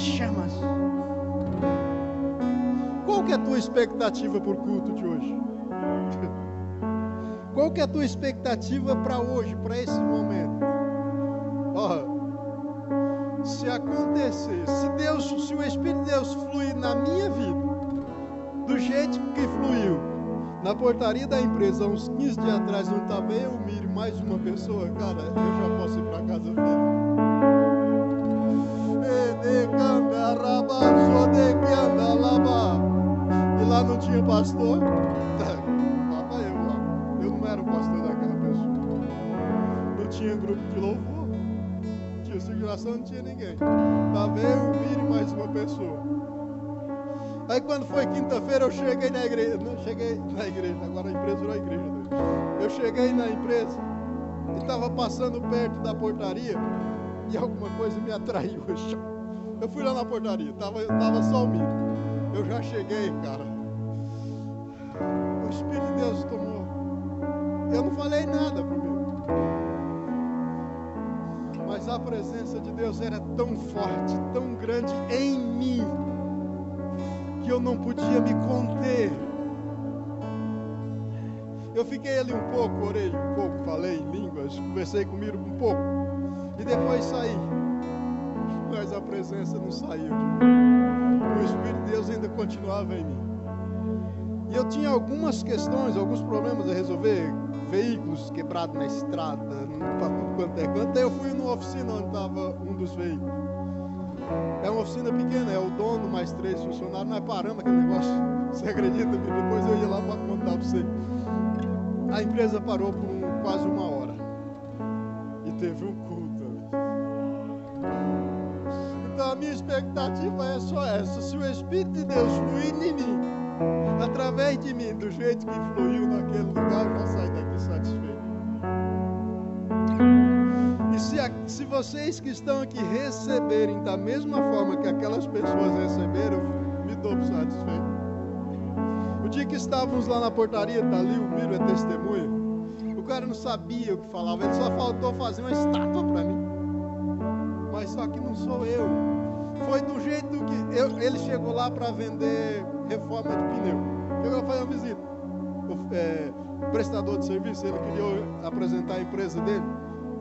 chamas. Qual que é a tua expectativa por culto de hoje? Qual que é a tua expectativa para hoje, para esse momento? Se acontecer, se o Espírito de Deus fluir na minha vida, do jeito que fluiu na portaria da empresa, uns 15 dias atrás, não estava eu, o Miro, mais uma pessoa, cara, eu já posso ir para casa feliz. E lá não tinha pastor. Estava eu lá. Eu não era o pastor daquela pessoa. Não tinha grupo de louvor. Não tinha circulação, não tinha ninguém. Estava eu, o Miro e mais uma pessoa. Aí quando foi quinta-feira eu cheguei na igreja. Não cheguei na igreja, agora a empresa virou a igreja. Eu cheguei na empresa e estava passando perto da portaria e alguma coisa me atraiu. Eu fui lá na portaria, tava só o Miro. Eu já cheguei, cara. O Espírito de Deus tomou. Eu não falei nada pro Miro. Mas a presença de Deus era tão forte, tão grande em mim, que eu não podia me conter. Eu fiquei ali um pouco, orei um pouco, falei em línguas, conversei com o Miro um pouco. E depois saí. Mas a presença não saiu de mim. O Espírito de Deus ainda continuava em mim. E eu tinha algumas questões, alguns problemas a resolver. Veículos quebrados na estrada, para tudo quanto é canto. Daí eu fui numa oficina onde estava um dos veículos. É uma oficina pequena, é o dono mais 3 funcionários. Nós paramos aquele negócio. Você acredita? Depois eu ia lá para contar para você. A empresa parou por quase uma hora. E teve um culto. Então a minha expectativa é só essa. Se o Espírito de Deus fluir em mim, através de mim, do jeito que fluiu naquele lugar, eu já saio daqui satisfeito. E se vocês que estão aqui receberem da mesma forma que aquelas pessoas receberam, me dou por satisfeito. O dia que estávamos lá na portaria, tá ali, o Miro é testemunha, o cara não sabia o que falava, ele só faltou fazer uma estátua para mim. Mas só que não sou eu. Foi do jeito que ele chegou lá para vender reforma de pneu. Chegou a fazer uma visita. O prestador de serviço, ele queria apresentar a empresa dele.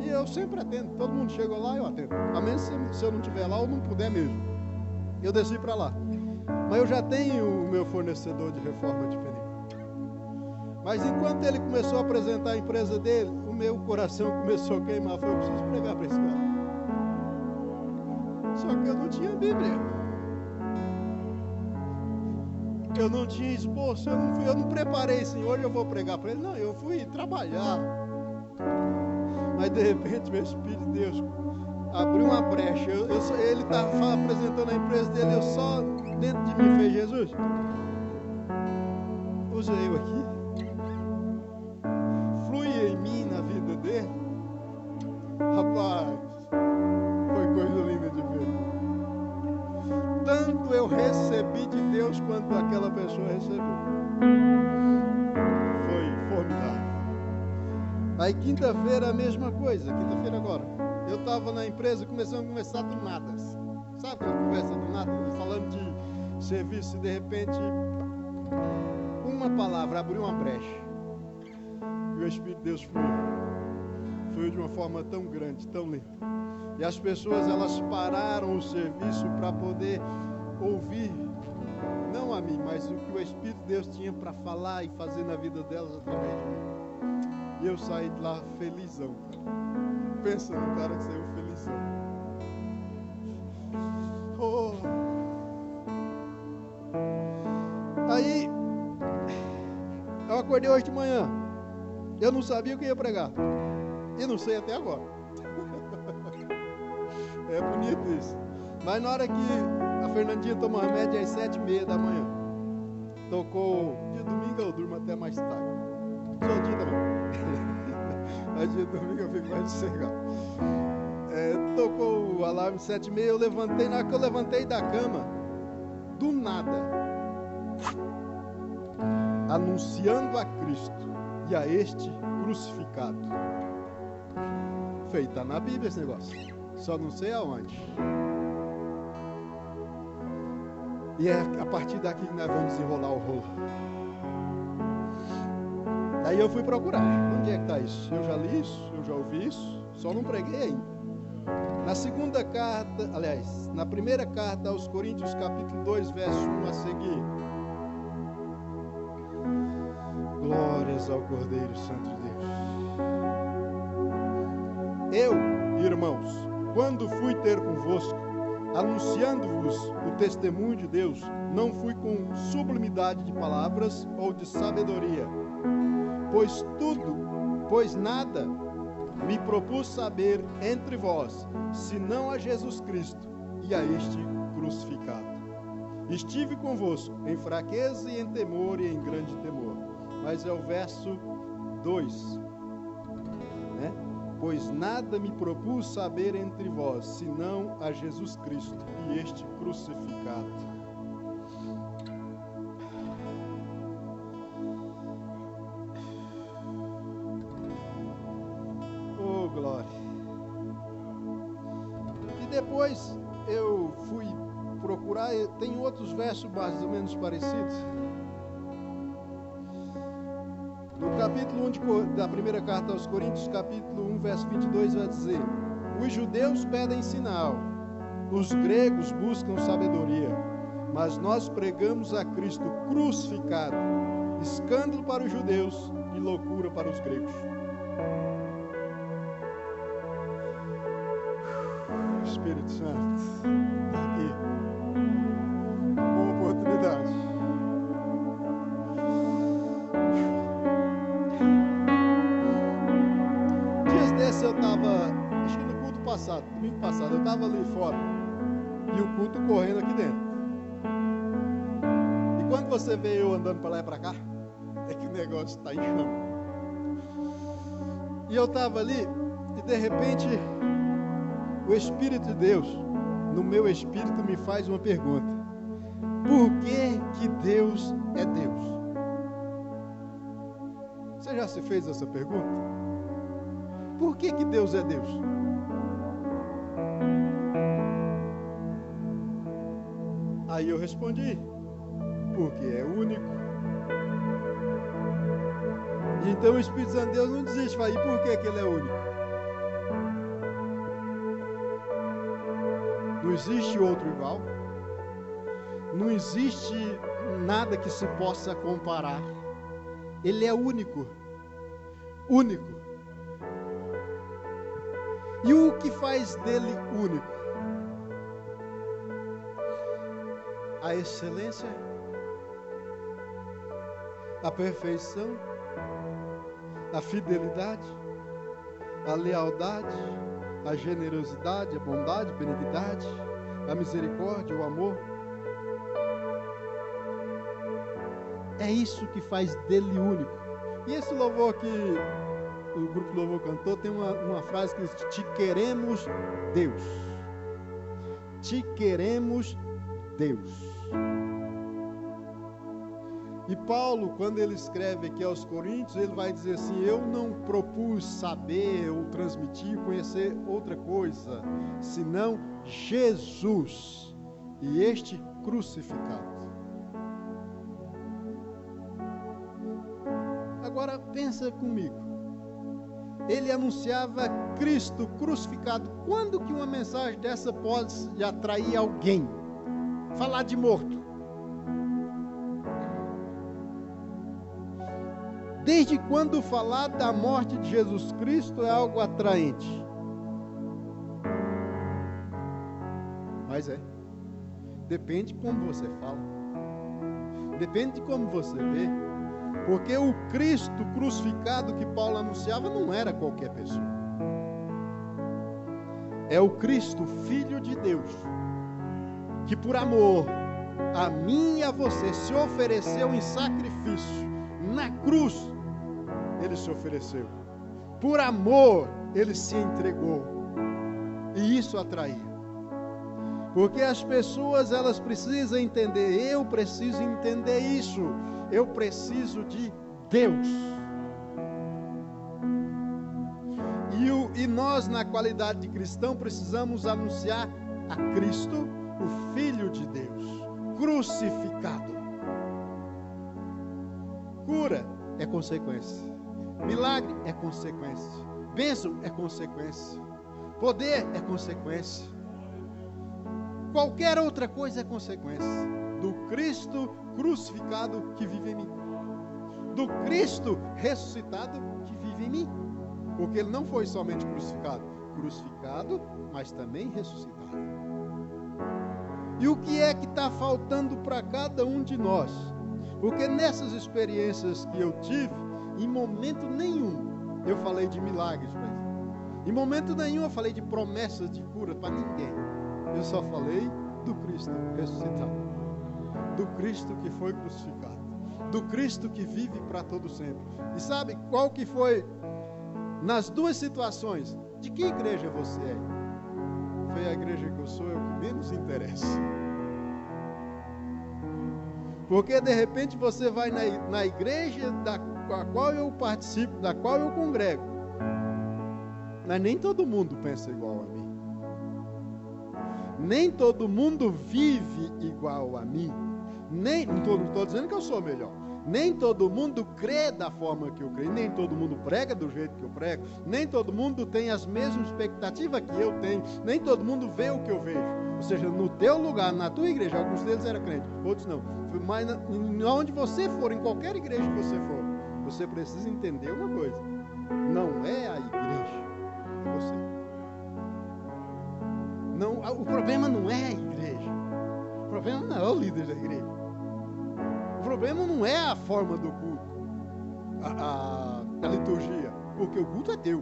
E eu sempre atendo. Todo mundo chegou lá, eu atendo. A menos se eu não estiver lá ou não puder mesmo. Eu desci para lá. Mas eu já tenho o meu fornecedor de reforma de pneu. Mas enquanto ele começou a apresentar a empresa dele, o meu coração começou a queimar. Eu preciso pregar para esse cara. Só que eu não tinha Bíblia. Eu não tinha esboço. Eu não preparei assim, hoje eu vou pregar para ele. Não, eu fui trabalhar. Mas de repente meu Espírito de Deus abriu uma brecha. Ele estava apresentando a empresa dele. Eu só dentro de mim fez: Jesus, usa eu aqui. Flui em mim, na vida dele. Rapaz, foi coisa linda de ver. Tanto eu recebi de Deus quanto aquela pessoa recebeu. Foi formidável. Aí quinta-feira a mesma coisa. Quinta-feira agora. Eu estava na empresa, começamos a conversar do nada. Sabe quando conversa do nada? Falando de serviço e de repente uma palavra abriu uma brecha. E o Espírito de Deus fluiu. Fluiu de uma forma tão grande, tão linda. E as pessoas, elas pararam o serviço para poder ouvir, não a mim, mas o que o Espírito de Deus tinha para falar e fazer na vida delas através de mim. E eu saí de lá felizão. Pensa no cara que saiu felizão. Oh. Aí, eu acordei hoje de manhã. Eu não sabia o que ia pregar. E não sei até agora. É bonito isso. Mas na hora que a Fernandinha toma remédio às 7h30 da manhã, tocou. Dia domingo eu durmo até mais tarde. Só dia também. Mas dia domingo eu fico mais sossegado. Tocou o alarme 7h30, eu levantei. Na hora que eu levantei da cama, do nada, anunciando a Cristo e a este crucificado. Feita na Bíblia esse negócio. Só não sei aonde. E é a partir daqui que nós vamos desenrolar o rolo. Daí eu fui procurar. Onde é que está isso? Eu já li isso, eu já ouvi isso, só não preguei ainda. Na segunda carta, aliás, na primeira carta aos Coríntios, capítulo 2, verso 1 a seguir. Glórias ao Cordeiro Santo de Deus. Eu, irmãos, quando fui ter convosco, anunciando-vos o testemunho de Deus, não fui com sublimidade de palavras ou de sabedoria, pois nada me propus saber entre vós, senão a Jesus Cristo e a este crucificado. Estive convosco em fraqueza e em temor e em grande temor. Mas é o verso 2, né? Pois nada me propus saber entre vós, senão a Jesus Cristo e este crucificado. Oh, glória! E depois eu fui procurar, tem outros versos mais ou menos parecidos. No capítulo 1 da primeira carta aos Coríntios, capítulo 1, verso 22, vai dizer: os judeus pedem sinal, os gregos buscam sabedoria, mas nós pregamos a Cristo crucificado, escândalo para os judeus e loucura para os gregos. Espírito Santo, está aqui. Uma oportunidade. Dias desses eu estava, acho que no culto passado, domingo passado, eu estava ali fora e o culto correndo aqui dentro. E quando você vê eu andando para lá e para cá, é que o negócio está em chama. E eu estava ali e de repente o Espírito de Deus, no meu espírito, me faz uma pergunta: por que Deus é Deus? Você já se fez essa pergunta? Por que Deus é Deus? Aí eu respondi: porque é único. E então o Espírito Santo de Deus não desiste, fala: e por que Ele é único? Não existe outro igual. Não existe nada que se possa comparar. Ele é único. Único. E o que faz dele único? A excelência, a perfeição, a fidelidade, a lealdade, a generosidade, a bondade, a benignidade, a misericórdia, o amor. É isso que faz dele único. E esse louvor que o grupo Louvor cantou tem uma frase que diz: te queremos Deus. Te queremos Deus. E Paulo, quando ele escreve aqui aos Coríntios, ele vai dizer assim: eu não propus saber ou transmitir, conhecer outra coisa, senão Jesus e este crucificado. Agora pensa comigo. Ele anunciava Cristo crucificado. Quando que uma mensagem dessa pode atrair alguém? Falar de morto. Desde quando falar da morte de Jesus Cristo é algo atraente? Mas é. Depende de como você fala. Depende de como você vê. Porque o Cristo crucificado que Paulo anunciava não era qualquer pessoa. É o Cristo, Filho de Deus, que por amor a mim e a você se ofereceu em sacrifício. Na cruz, ele se ofereceu. Por amor, ele se entregou. E isso atraía. Porque as pessoas, elas precisam entender. Eu preciso entender isso. Eu preciso de Deus. E nós, na qualidade de cristão, precisamos anunciar a Cristo, o Filho de Deus, crucificado. Cura é consequência. Milagre é consequência. Bênção é consequência. Poder é consequência. Qualquer outra coisa é consequência do Cristo crucificado que vive em mim. Do Cristo ressuscitado que vive em mim. Porque ele não foi somente crucificado, mas também ressuscitado. E o que é que está faltando para cada um de nós? Porque nessas experiências que eu tive, em momento nenhum eu falei de milagres para ele. Em momento nenhum eu falei de promessas de cura para ninguém. Eu só falei do Cristo ressuscitado, do Cristo que foi crucificado, do Cristo que vive para todo sempre. E sabe qual que foi, nas duas situações, de que igreja você é? Foi a igreja que eu sou, é o que menos interessa. Porque de repente você vai na igreja da qual eu participo, da qual eu congrego, mas nem todo mundo pensa igual a mim. Nem todo mundo vive igual a mim. Não estou dizendo que eu sou melhor. Nem todo mundo crê da forma que eu creio. Nem todo mundo prega do jeito que eu prego. Nem todo mundo tem as mesmas expectativas que eu tenho. Nem todo mundo vê o que eu vejo. Ou seja, no teu lugar, na tua igreja, alguns deles eram crentes, outros não. Mas onde você for, em qualquer igreja que você for, você precisa entender uma coisa. Não é a igreja, é você. Não, o problema não é a igreja. O problema não é o líder da igreja. O problema não é a forma do culto, a liturgia, porque o culto é teu.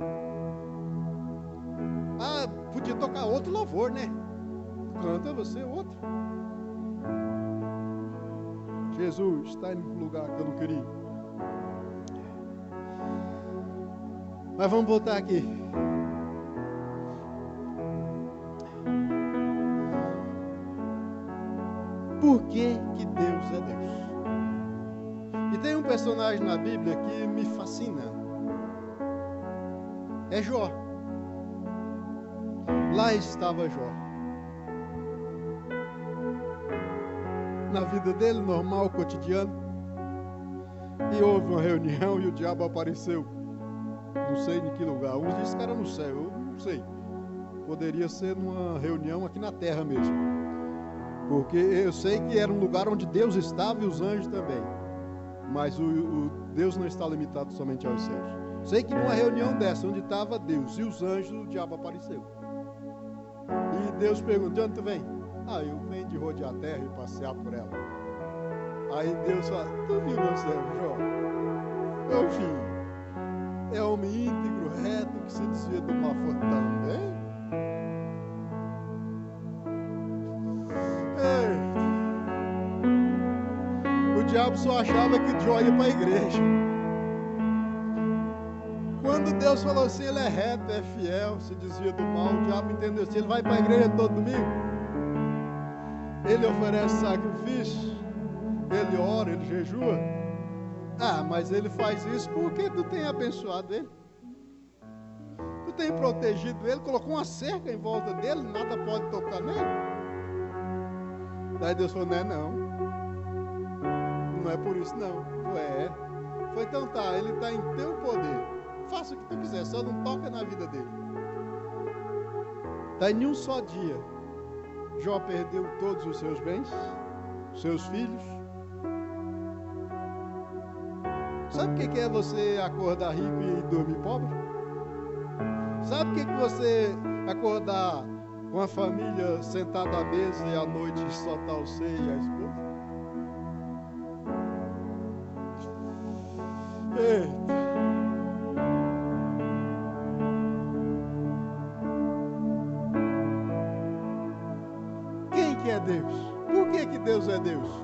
Ah, podia tocar outro louvor, né? Canta você outro. Jesus está em um lugar que eu não queria. Mas vamos voltar aqui. Por que que Deus é Deus? E tem um personagem na Bíblia que me fascina. É Jó. Lá estava Jó. Na vida dele, normal, cotidiano. E houve uma reunião e o diabo apareceu. Não sei em que lugar. Uns dizem que era no céu, eu não sei. Poderia ser numa reunião aqui na terra mesmo. Porque eu sei que era um lugar onde Deus estava e os anjos também. Mas o Deus não está limitado somente aos céus. Sei que numa reunião dessa, onde estava Deus e os anjos, o diabo apareceu. E Deus perguntou: de onde tu vem? Ah, eu venho de rodear a terra e passear por ela. Aí Deus fala: tu viu meu servo Jó? Eu vi. É homem íntegro, reto, que se desvia do mal for também. O diabo só achava que Jó ia para a igreja. Quando Deus falou assim, ele é reto, é fiel, se desvia do mal, o diabo entendeu assim, ele vai para a igreja todo domingo, ele oferece sacrifício, ele ora, ele jejua. Ah, mas ele faz isso porque tu tem abençoado ele, tu tem protegido ele, colocou uma cerca em volta dele, nada pode tocar nele. Daí Deus falou: não é por isso não. Foi então tá, ele está em teu poder, faça o que tu quiser, só não toca na vida dele. Daí em um só dia Jó perdeu todos os seus bens, seus filhos. Sabe o que é você acordar rico e dormir pobre? Sabe o que é você acordar com a família sentada à mesa e à noite só tá você e a esposa? Eita! Quem que é Deus? Por que que Deus é Deus?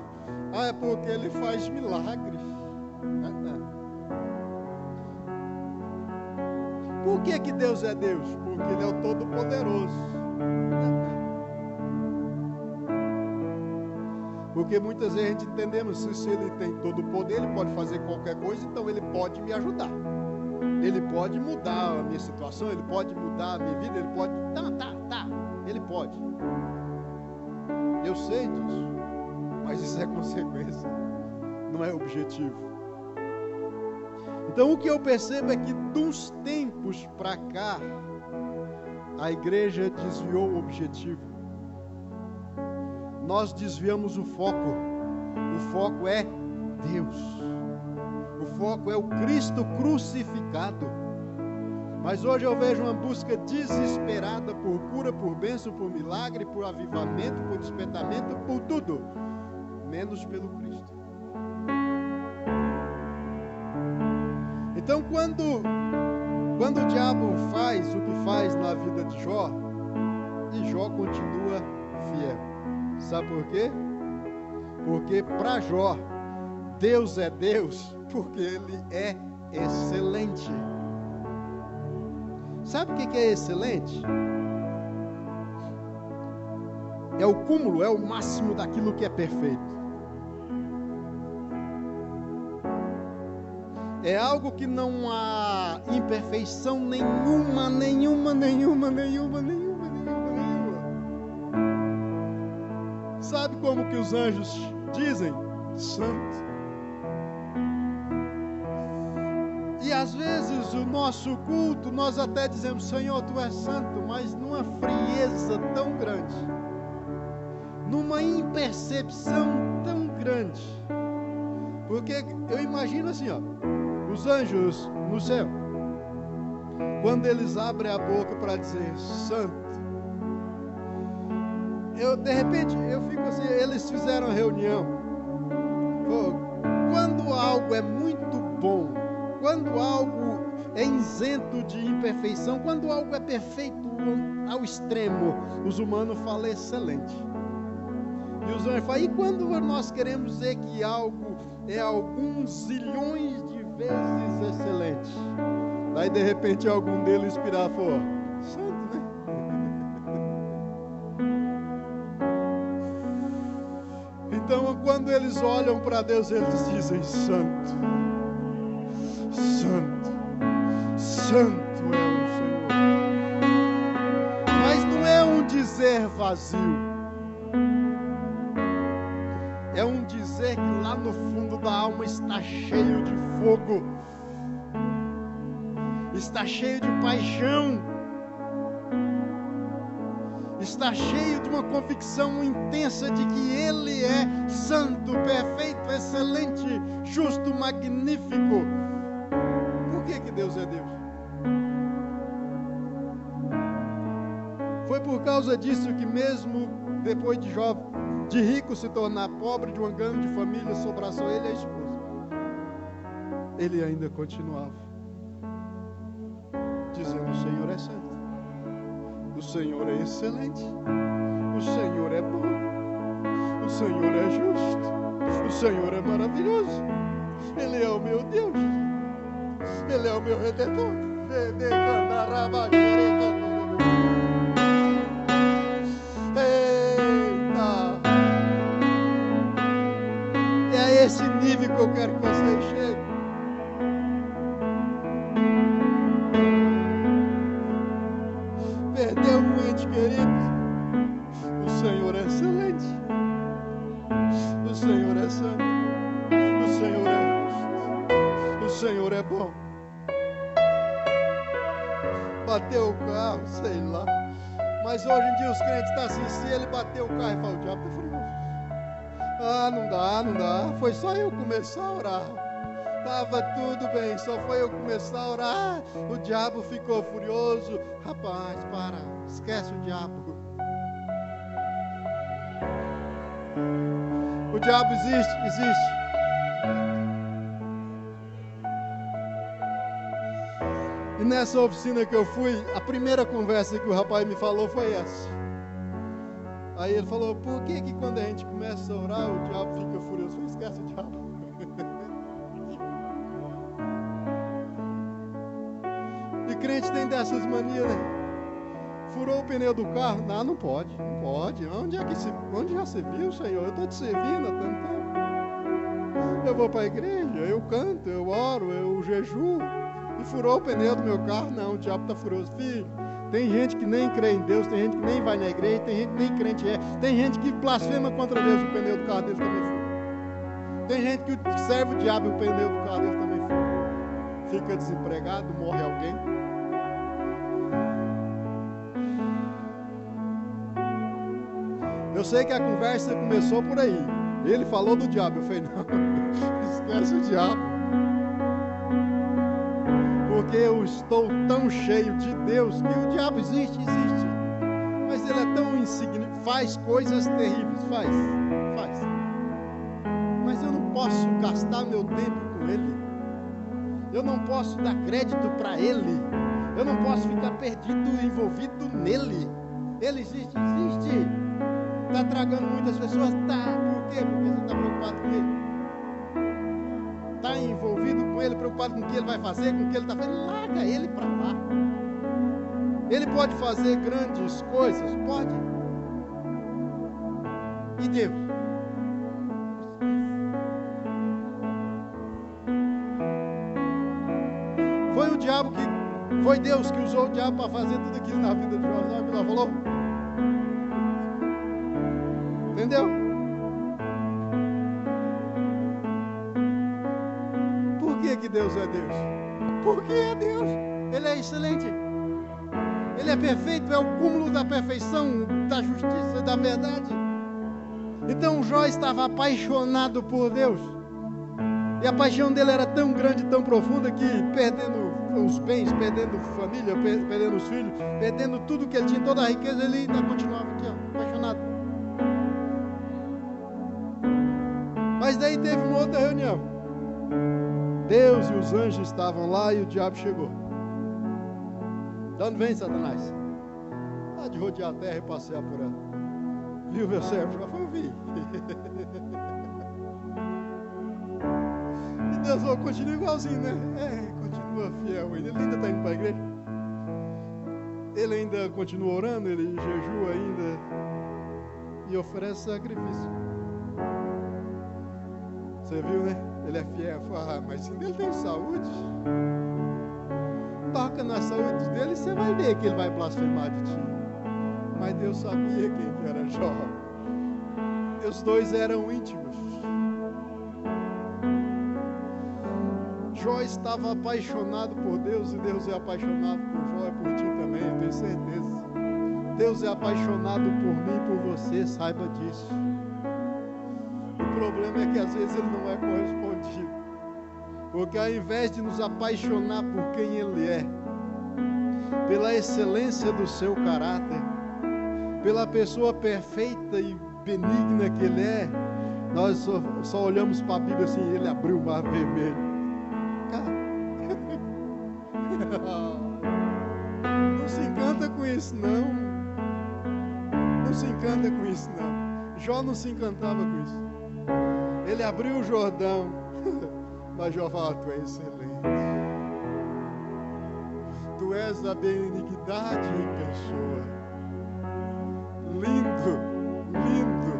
Ah, é porque Ele faz milagres. Por que que Deus é Deus? Porque Ele é o Todo-Poderoso. Porque muitas vezes a gente entendemos que se Ele tem todo o poder, Ele pode fazer qualquer coisa, então Ele pode me ajudar. Ele pode mudar a minha situação, Ele pode mudar a minha vida, Ele pode... Tá, Ele pode. Eu sei disso. mas isso é consequência, não é objetivo. Então o que eu percebo é que de uns tempos para cá, a igreja desviou o objetivo. Nós desviamos o foco. O foco é Deus. O foco é o Cristo crucificado. Mas hoje eu vejo uma busca desesperada por cura, por bênção, por milagre, por avivamento, por despertamento, por tudo, menos pelo Cristo. Então quando o diabo faz o que faz na vida de Jó, e Jó continua fiel. Sabe por quê? Porque para Jó, Deus é Deus, porque Ele é excelente. Sabe o que é excelente? É o cúmulo, é o máximo daquilo que é perfeito. É algo que não há imperfeição nenhuma. Sabe como que os anjos dizem? Santo. E às vezes o nosso culto, nós até dizemos, Senhor, Tu és santo, mas numa frieza tão grande, numa impercepção tão grande. Porque eu imagino assim, ó, os anjos no céu, quando eles abrem a boca para dizer santo, de repente eu fico assim, eles fizeram uma reunião. Quando algo é muito bom, quando algo é isento de imperfeição, quando algo é perfeito ao extremo, os humanos falam excelente. E os anjos falam, e quando nós queremos dizer que algo é alguns zilhões de vezes excelente, daí de repente algum deles inspirar e falar, santo, né? Então quando eles olham para Deus, eles dizem santo, santo, santo é o Senhor. Mas não é um dizer vazio, é um dizer que lá no fundo da alma está cheio de fogo, está cheio de paixão, está cheio de uma convicção intensa de que Ele é santo, perfeito, excelente, justo, magnífico. Por que Deus é Deus? Foi por causa disso que mesmo depois de Jó, de rico se tornar pobre, de uma grande família, sobrar só ele e a esposa, ele ainda continuava dizendo, o Senhor é santo, o Senhor é excelente, o Senhor é bom, o Senhor é justo, o Senhor é maravilhoso, Ele é o meu Deus, Ele é o meu Redentor. É esse nível que eu quero que vocês cheguem. Perdeu um ente querido, o Senhor é excelente, o Senhor é santo, o Senhor é justo, o Senhor é bom. Bateu o carro, sei lá, mas hoje em dia os crentes estão assim, se ele bateu o carro e fala, o diabo está furioso. Ah, não dá, foi só eu começar a orar, estava tudo bem, só foi eu começar a orar, o diabo ficou furioso. Rapaz, para, esquece o diabo. O diabo existe. E nessa oficina que eu fui, a primeira conversa que o rapaz me falou foi essa. Aí ele falou, por que quando a gente começa a orar, o diabo fica furioso? Eu falei, esquece o diabo. E crente tem dessas manias, né? Furou o pneu do carro? Não pode. Onde já se viu, Senhor? Eu estou te servindo há tanto tempo. Eu vou para a igreja, eu canto, eu oro, eu jejuo. E furou o pneu do meu carro? Não, o diabo está furioso. Filho, Tem gente que nem crê em Deus, tem gente que nem vai na igreja, tem gente que nem crente é, tem gente que blasfema contra Deus, o pneu do carro dele também fura. Tem gente que serve o diabo e o pneu do carro dele também fura. Fica desempregado, morre alguém. Eu sei que a conversa começou por aí. Ele falou do diabo, eu falei, não, esquece o diabo. Porque eu estou tão cheio de Deus que o diabo existe, mas ele é tão insignificante, faz coisas terríveis, faz, mas eu não posso gastar meu tempo com ele, eu não posso dar crédito para ele, eu não posso ficar perdido, envolvido nele. Ele existe, está tragando muitas pessoas, tá, por quê? Porque você está preocupado com ele. Está envolvido com ele, preocupado com o que ele vai fazer, com o que ele está fazendo, larga ele para lá. Ele pode fazer grandes coisas, pode. E Deus? Foi Deus que usou o diabo para fazer tudo aquilo na vida de Jó, sabe o que ela falou? Entendeu? Que Deus é Deus? Porque é Deus. Ele é excelente. Ele é perfeito, é o cúmulo da perfeição, da justiça e da verdade. Então Jó estava apaixonado por Deus. E a paixão dele era tão grande, tão profunda, que perdendo os bens, perdendo família, perdendo os filhos, perdendo tudo que ele tinha, toda a riqueza, ele ainda continuava aqui, ó, apaixonado. Mas daí teve uma outra reunião. Deus e os anjos estavam lá e o diabo chegou. De onde vem, Satanás? Lá de rodear a terra e passear por ela. Viu, meu servo? Eu vi. E Deus falou, continua igualzinho, né? Continua fiel ainda. Ele ainda está indo para a igreja. Ele ainda continua orando, ele jejua ainda. E oferece sacrifício. Você viu, né? Ele é fiel. Mas se ele tem saúde, toca na saúde dele, você vai ver que ele vai blasfemar de ti. Mas Deus sabia quem era Jó. E os dois eram íntimos. Jó estava apaixonado por Deus e Deus é apaixonado por Jó e por ti também, eu tenho certeza. Deus é apaixonado por mim e por você, saiba disso. O problema é que às vezes ele não é correspondido. Porque ao invés de nos apaixonar por quem ele é, pela excelência do seu caráter, pela pessoa perfeita e benigna que ele é, nós só olhamos para a Bíblia assim, ele abriu o mar vermelho. Não se encanta com isso não. Não se encanta com isso não. Jó não se encantava com isso. Ele abriu o Jordão, mas Jó fala, tu és excelente. Tu és a benignidade em pessoa. Lindo, lindo,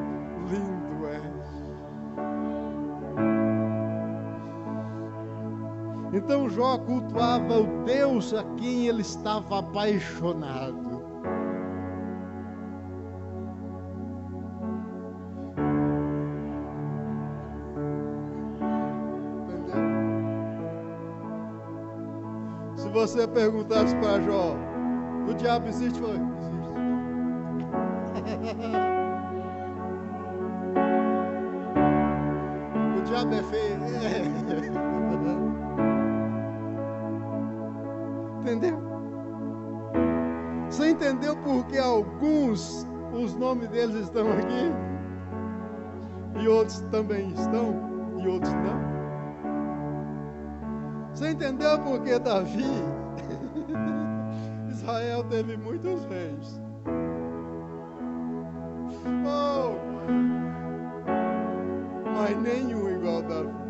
lindo és. Então Jó cultuava o Deus a quem ele estava apaixonado. Se você perguntasse para Jó, o diabo existe? Existe. O diabo é feio. Entendeu? Você entendeu porque alguns, os nomes deles estão aqui? E outros também estão? E outros não? Você entendeu porque Davi, Israel teve muitos reis. Oh, mas nenhum igual a Davi.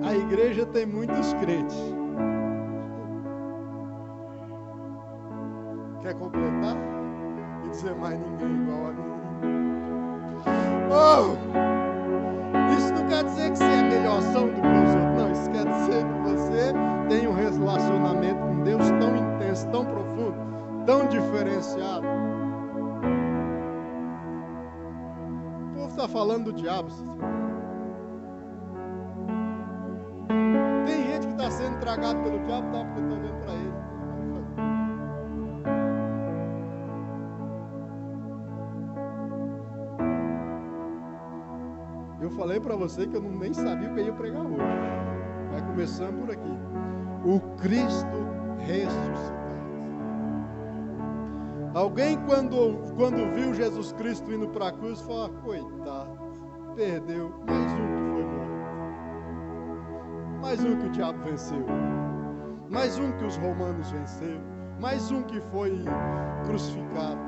A igreja tem muitos crentes. Quer completar? E dizer mais ninguém igual a mim. Oh! Isso não quer dizer que você é melhorzão do que os outros. Não, isso quer dizer que você tem um relacionamento senso tão profundo, tão diferenciado. O povo está falando do diabo. Tem gente que está sendo tragado pelo diabo, tá, porque está olhando para ele. Eu falei para você que eu nem sabia o que eu ia pregar hoje. Vai começando por aqui. O Cristo ressuscitado. Alguém quando viu Jesus Cristo indo para a cruz, falou: ah, coitado, perdeu, mais um que foi morto. Mais um que o diabo venceu. Mais um que os romanos venceram. Mais um que foi crucificado.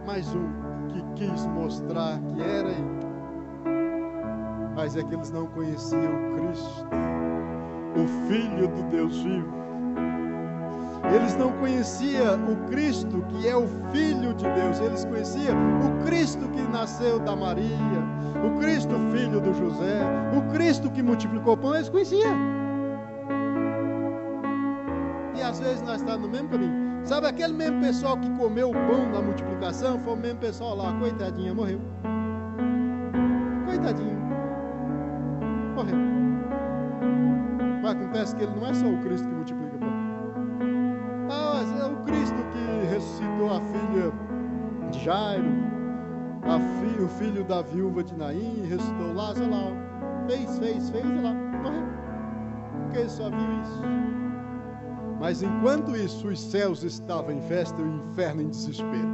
Mais um que quis mostrar que era ele. Mas é que eles não conheciam Cristo, o Filho do Deus vivo. Eles não conheciam o Cristo que é o Filho de Deus. Eles conheciam o Cristo que nasceu da Maria, o Cristo filho do José, o Cristo que multiplicou pão. Eles conheciam. E às vezes nós estamos no mesmo caminho. Sabe aquele mesmo pessoal que comeu o pão na multiplicação? Foi o mesmo pessoal lá, coitadinha, morreu. Coitadinho. Morreu. Mas acontece que ele não é só o Cristo que multiplica pão. Mas é o Cristo que ressuscitou a filha de Jairo, o filho da viúva de Naim, ressuscitou Lázaro lá, fez, olha lá, morreu. Porque ele só viu isso. Mas enquanto isso, os céus estavam em festa e o inferno em desespero.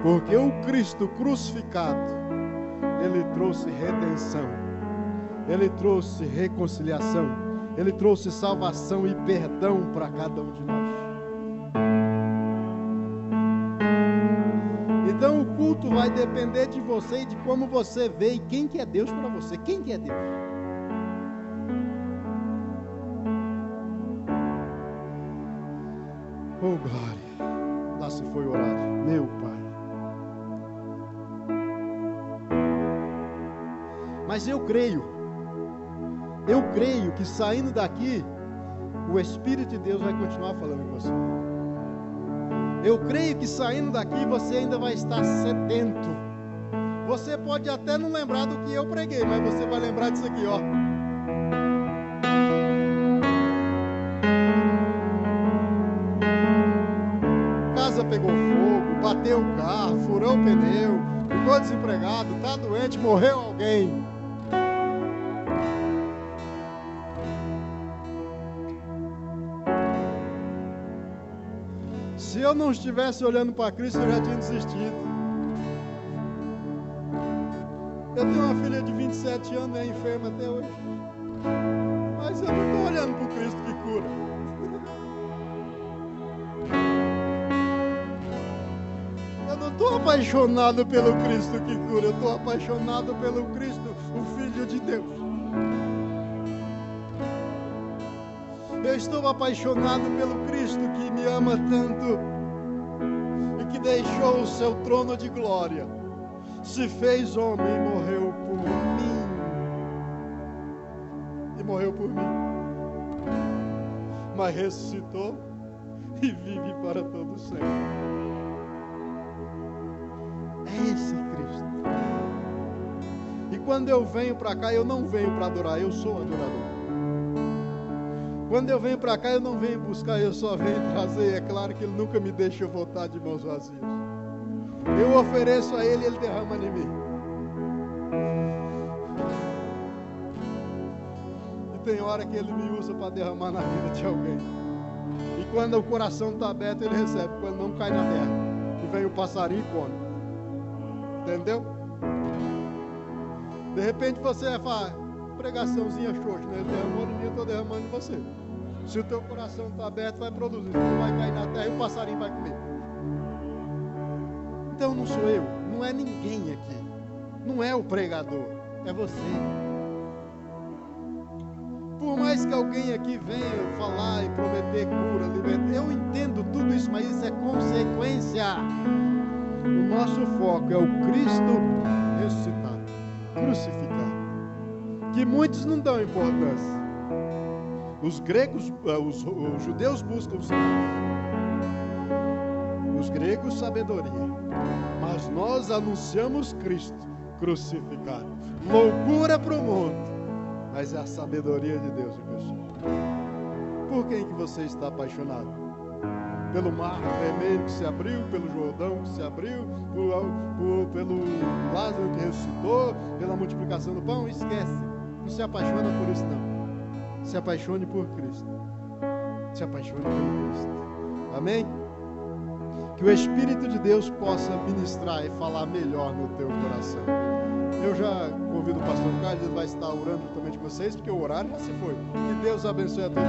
Porque o Cristo crucificado, ele trouxe redenção. Ele trouxe reconciliação. Ele trouxe salvação e perdão para cada um de nós. Então o culto vai depender de você e de como você vê e quem que é Deus para você. Quem que é Deus? Oh glória! Lá se foi orar, meu Pai. Mas eu creio que saindo daqui, o Espírito de Deus vai continuar falando com você. Eu creio que saindo daqui, você ainda vai estar sedento. Você pode até não lembrar do que eu preguei, mas você vai lembrar disso aqui, ó. Casa pegou fogo, bateu o carro, furou o pneu, ficou desempregado, está doente, morreu alguém. Se eu não estivesse olhando para Cristo, eu já tinha desistido. Eu tenho uma filha de 27 anos, é enferma até hoje. Mas eu não estou olhando para o Cristo que cura. Eu não estou apaixonado pelo Cristo que cura. Eu estou apaixonado pelo Cristo, o Filho de Deus. Eu estou apaixonado pelo Cristo que me ama tanto e que deixou o seu trono de glória, se fez homem e morreu por mim. E morreu por mim. Mas ressuscitou e vive para todo sempre. É esse Cristo. E quando eu venho para cá, eu não venho para adorar, eu sou adorador. Quando eu venho para cá, eu não venho buscar, eu só venho trazer. É claro que Ele nunca me deixa voltar de mãos vazias. Eu ofereço a Ele e Ele derrama em mim. E tem hora que Ele me usa para derramar na vida de alguém. E quando o coração está aberto, Ele recebe. Quando não, cai na terra. E vem o passarinho e come. Entendeu? De repente você vai falar, pregaçãozinha xoxa, né? Ele derramou em mim, eu estou derramando em você. Se o teu coração está aberto, vai produzir. Você vai cair na terra e o passarinho vai comer. Então não sou eu, não é ninguém aqui. Não é o pregador, é você. Por mais que alguém aqui venha falar e prometer cura, liberdade, eu entendo tudo isso, mas isso é consequência. O nosso foco é o Cristo ressuscitado, crucificado, que muitos não dão importância. Os gregos, os judeus buscam o Senhor, os gregos, sabedoria. Mas nós anunciamos Cristo crucificado. Loucura para o mundo, mas é a sabedoria de Deus, pessoal. Por quem que você está apaixonado? Pelo mar vermelho que se abriu, pelo Jordão que se abriu, pelo Lázaro que ressuscitou, pela multiplicação do pão? Esquece. Não se apaixona por isso, não. Se apaixone por Cristo. Se apaixone por Cristo. Amém? Que o Espírito de Deus possa ministrar e falar melhor no teu coração. Eu já convido o pastor Carlos, ele vai estar orando também de vocês, porque o horário já se foi. Que Deus abençoe a todos.